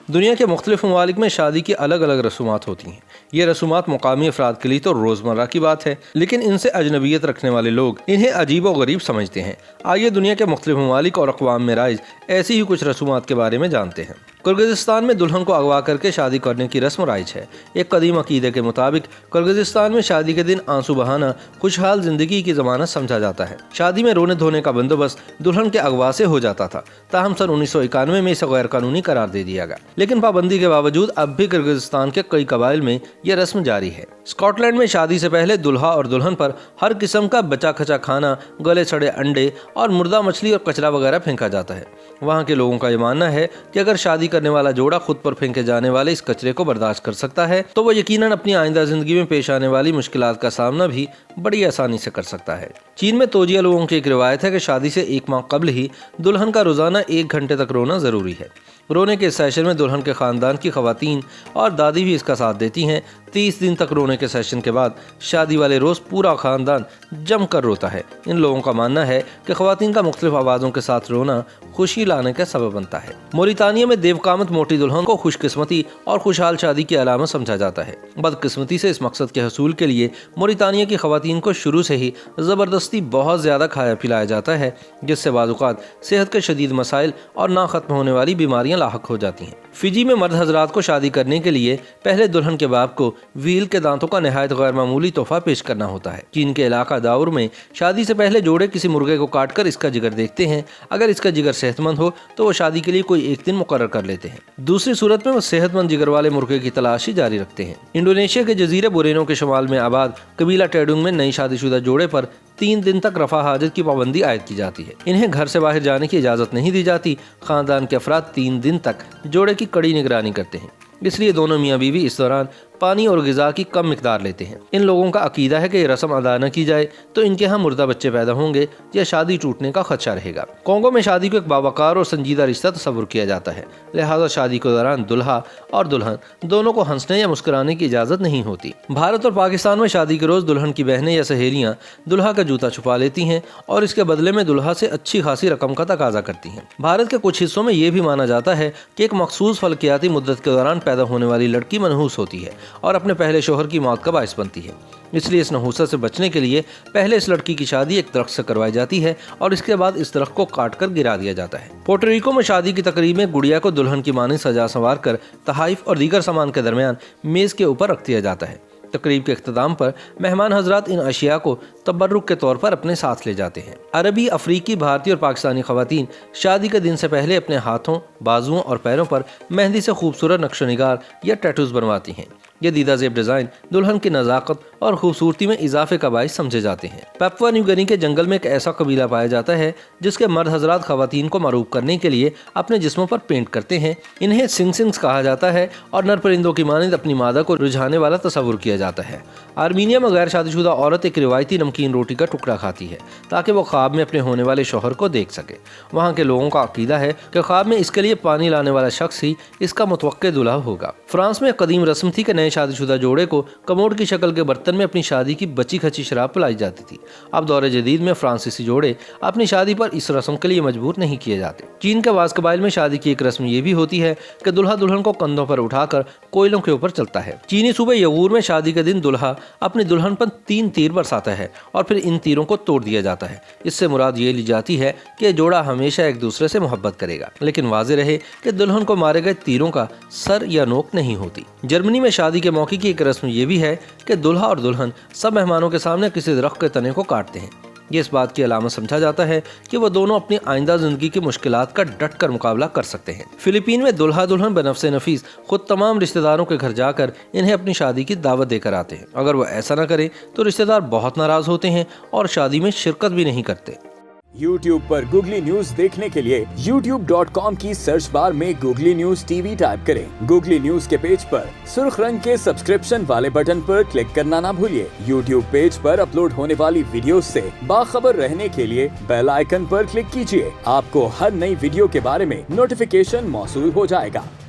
دنیا کے مختلف ممالک میں شادی کی الگ الگ رسومات ہوتی ہیں۔ یہ رسومات مقامی افراد کے لیے تو روزمرہ کی بات ہے، لیکن ان سے اجنبیت رکھنے والے لوگ انہیں عجیب و غریب سمجھتے ہیں۔ آئیے دنیا کے مختلف ممالک اور اقوام میں رائج ایسی ہی کچھ رسومات کے بارے میں جانتے ہیں۔ کرغزستان میں دلہن کو اغوا کر کے شادی کرنے کی رسم رائج ہے۔ ایک قدیم عقیدے کے مطابق کرغزستان میں شادی کے دن آنسو بہانا خوشحال زندگی کی ضمانت سمجھا جاتا ہے۔ شادی میں رونے دھونے کا بندوبست دلہن کے اغوا سے ہو جاتا تھا، تاہم سن 1991 میں اسے غیر قانونی قرار دے دیا گیا، لیکن پابندی کے باوجود اب بھی کرغزستان کے کئی قبائل میں یہ رسم جاری ہے۔ اسکاٹ لینڈ میں شادی سے پہلے دلہا اور دلہن پر ہر قسم کا بچا کھچا کھانا، گلے سڑے انڈے اور مردہ مچھلی اور کچرا وغیرہ پھینکا جاتا ہے۔ وہاں کے لوگوں کا یہ ماننا ہے کہ اگر شادی کرنے والا جوڑا خود پر پھینکے جانے والے اس کچرے کو برداشت کر سکتا ہے تو وہ یقیناً اپنی آئندہ زندگی میں پیش آنے والی مشکلات کا سامنا بھی بڑی آسانی سے کر سکتا ہے۔ چین میں توجیہ لوگوں کی ایک روایت ہے کہ شادی سے 1 ماہ قبل ہی دلہن کا روزانہ 1 گھنٹے تک رونا ضروری ہے۔ رونے کے سیشن میں دلہن کے خاندان کی خواتین اور دادی بھی اس کا ساتھ دیتی ہیں۔ 30 دن تک رونے کے سیشن کے بعد شادی والے روز پورا خاندان جم کر روتا ہے۔ ان لوگوں کا ماننا ہے کہ خواتین کا مختلف آوازوں کے ساتھ رونا خوشی لانے کا سبب بنتا ہے۔ موریتانیہ میں دیو قامت موٹی دلہن کو خوش قسمتی اور خوشحال شادی کی علامت سمجھا جاتا ہے۔ بدقسمتی سے اس مقصد کے حصول کے لیے موریتانیہ کی خواتین کو شروع سے ہی زبردستی بہت زیادہ کھایا پلایا جاتا ہے، جس سے بعض اوقات صحت کے شدید مسائل اور نہ ختم ہونے والی بیماریاں لاحق ہو جاتی ہیں۔ فجی میں مرد حضرات کو شادی کرنے کے لیے پہلے دلہن کے باپ کو ویل کے دانتوں کا نہایت غیر معمولی تحفہ پیش کرنا ہوتا ہے۔ چین کے علاقہ داور میں شادی سے پہلے جوڑے کسی مرغے کو کاٹ کر اس کا جگر دیکھتے ہیں۔ اگر اس کا جگر صحت مند ہو تو وہ شادی کے لیے کوئی ایک دن مقرر کر لیتے ہیں، دوسری صورت میں وہ صحت مند جگر والے مرغے کی تلاش ہی جاری رکھتے ہیں۔ انڈونیشیا کے جزیرے بورینو کے شمال میں آباد قبیلہ ٹیڈونگ میں نئی شادی شدہ جوڑے پر 3 دن تک رفع حاجت کی پابندی عائد کی جاتی ہے۔ انہیں گھر سے باہر جانے کی اجازت نہیں دی جاتی۔ خاندان کے افراد 3 دن تک جوڑے کی کڑی نگرانی کرتے ہیں، اس لیے دونوں میاں بیوی اس دوران پانی اور غذا کی کم مقدار لیتے ہیں۔ ان لوگوں کا عقیدہ ہے کہ یہ رسم ادا نہ کی جائے تو ان کے ہاں مردہ بچے پیدا ہوں گے یا شادی ٹوٹنے کا خدشہ رہے گا۔ کانگو میں شادی کو ایک باوقار اور سنجیدہ رشتہ تصور کیا جاتا ہے، لہٰذا شادی کے دوران دلہا اور دلہن دونوں کو ہنسنے یا مسکرانے کی اجازت نہیں ہوتی۔ بھارت اور پاکستان میں شادی کے روز دلہن کی بہنیں یا سہیلیاں دلہا کا جوتا چھپا لیتی ہیں اور اس کے بدلے میں دلہا سے اچھی خاصی رقم کا تقاضا کرتی ہیں۔ بھارت کے کچھ حصوں میں یہ بھی مانا جاتا ہے کہ ایک مخصوص فلکیاتی مدت کے دوران پیدا ہونے والی لڑکی منحوس ہوتی ہے اور اپنے پہلے شوہر کی موت کا باعث بنتی ہے، اس لیے اس نحوست سے بچنے کے لیے پہلے اس لڑکی کی شادی ایک درخت سے کروائی جاتی ہے اور اس کے بعد اس درخت کو کاٹ کر گرا دیا جاتا ہے۔ پورٹریکو میں شادی کی تقریب میں گڑیا کو دلہن کی مانند سجا سنوار کر تحائف اور دیگر سامان کے درمیان میز کے اوپر رکھ دیا جاتا ہے۔ تقریب کے اختتام پر مہمان حضرات ان اشیاء کو تبرک کے طور پر اپنے ساتھ لے جاتے ہیں۔ عربی، افریقی، بھارتی اور پاکستانی خواتین شادی کے دن سے پہلے اپنے ہاتھوں، بازوؤں اور پیروں پر مہندی سے خوبصورت نقش و نگار یا ٹیٹوز بنواتی ہیں۔ یہ دیدہ زیب ڈیزائن دلہن کی نزاکت اور خوبصورتی میں اضافے کا باعث سمجھے جاتے ہیں۔ پیپوا نیو گنی کے جنگل میں ایک ایسا قبیلہ پایا جاتا ہے جس کے مرد حضرات خواتین کو معروف کرنے کے لیے اپنے جسموں پر پینٹ کرتے ہیں۔ انہیں سنگس کہا جاتا ہے اور نر پرندوں کی مانند اپنی مادہ کو رجھانے والا تصور کیا جاتا ہے۔ آرمینیا میں غیر شادی شدہ عورت ایک روایتی نمکین روٹی کا ٹکڑا کھاتی ہے تاکہ وہ خواب میں اپنے ہونے والے شوہر کو دیکھ سکے۔ وہاں کے لوگوں کا عقیدہ ہے کہ خواب میں اس کے لیے پانی لانے والا شخص ہی اس کا متوقع دلہا ہوگا۔ فرانس میں ایک قدیم رسم تھی کہ نئے شادی شدہ جوڑے کو کموڈ کی شکل کے برتن میں اپنی شادی کی بچی کھچی شراب پلائی جاتی تھی۔ اب دور جدید میں فرانسیسی جوڑے اپنی شادی پر اس رسم کے لیے مجبور نہیں کیے جاتے۔ چین کے بعض قبائل میں شادی کی ایک رسم یہ بھی ہوتی ہے کہ دلہا دلہن کو کندھوں پر اٹھا کر کوئلوں کے اوپر چلتا ہے۔ چینی صوبے یغور میں شادی کے دن دلہا اپنی دلہن پر 3 تیر برساتا ہے اور پھر ان تیروں کو توڑ دیا جاتا ہے۔ اس سے مراد یہ لی جاتی ہے کہ جوڑا ہمیشہ ایک دوسرے سے محبت کرے گا، لیکن واضح رہے کہ دلہن کو مارے گئے تیروں کا سر یا نوک نہیں ہوتی۔ جرمنی میں شادی کے موقع کی ایک رسم یہ بھی ہے کہ دلہا اور دلہن سب مہمانوں کے سامنے کسی درخت کے تنے کو کاٹتے ہیں۔ یہ اس بات کی علامت سمجھا جاتا ہے کہ وہ دونوں اپنی آئندہ زندگی کی مشکلات کا ڈٹ کر مقابلہ کر سکتے ہیں۔ فلپین میں دلہا دلہن بنفس نفیس خود تمام رشتہ داروں کے گھر جا کر انہیں اپنی شادی کی دعوت دے کر آتے ہیں۔ اگر وہ ایسا نہ کریں تو رشتہ دار بہت ناراض ہوتے ہیں اور شادی میں شرکت بھی نہیں کرتے۔ YouTube پر گوگلی نیوز دیکھنے کے لیے youtube.com کی سرچ بار میں googly news T V type کریں۔ گوگلی نیوز کے پیج پر سرخ رنگ کے سبسکرپشن والے بٹن پر کلک کرنا نہ بھولیے۔ YouTube پیج پر اپلوڈ ہونے والی ویڈیوز سے باخبر رہنے کے لیے بیل آئیکن پر کلک کیجیے۔ آپ کو ہر نئی ویڈیو کے بارے میں نوٹیفیکیشن موصول ہو جائے گا۔